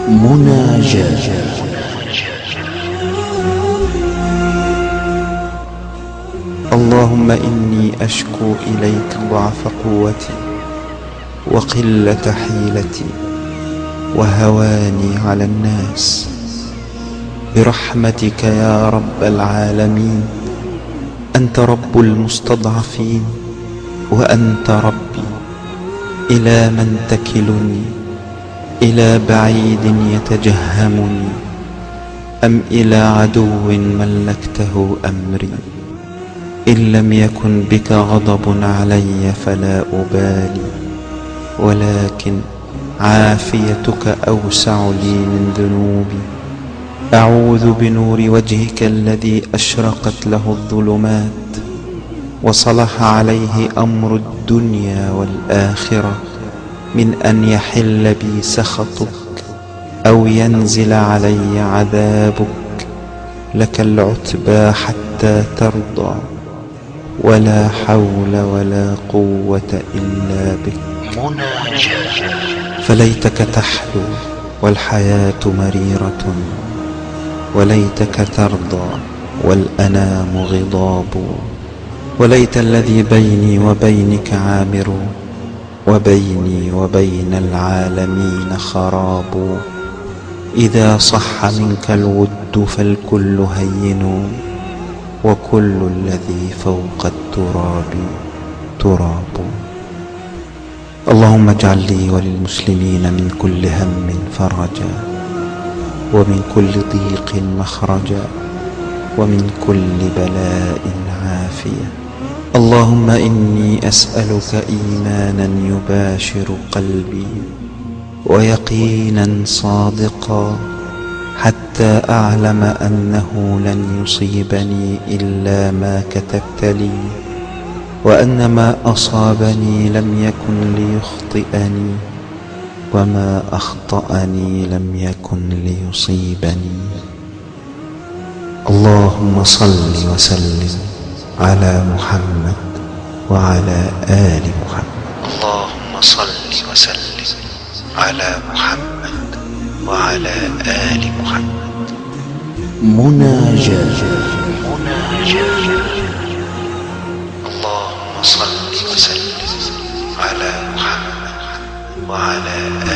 مناجاة. اللهم إني أشكو إليك ضعف قوتي وقلة حيلتي وهواني على الناس، برحمتك يا رب العالمين. أنت رب المستضعفين وأنت ربي. إلى من تكلني؟ إلى بعيد يتجهمني أم إلى عدو ملكته أمري؟ إن لم يكن بك غضب علي فلا أبالي، ولكن عافيتك أوسع لي من ذنوبي. أعوذ بنور وجهك الذي أشرقت له الظلمات وصلح عليه أمر الدنيا والآخرة من أن يحل بي سخطك أو ينزل علي عذابك. لك العتبى حتى ترضى، ولا حول ولا قوة إلا بك. فليتك تحلو والحياة مريرة، وليتك ترضى والأنام غضاب. وليت الذي بيني وبينك عامر، وبيني وبين العالمين خراب. إذا صح منك الود فالكل هين، وكل الذي فوق التراب تراب. اللهم اجعل لي وللمسلمين من كل هم فرجا، ومن كل ضيق مخرجا، ومن كل بلاء عافية. اللهم إني أسألك إيمانا يباشر قلبي ويقينا صادقا، حتى أعلم أنه لن يصيبني إلا ما كتبت لي، وأن ما أصابني لم يكن ليخطئني، وما أخطأني لم يكن ليصيبني. اللهم صل وسلم على محمد وعلى آل محمد. اللهم صل وسلم على محمد وعلى آل محمد. مناجاة. اللهم صل وسلم على محمد وعلى آل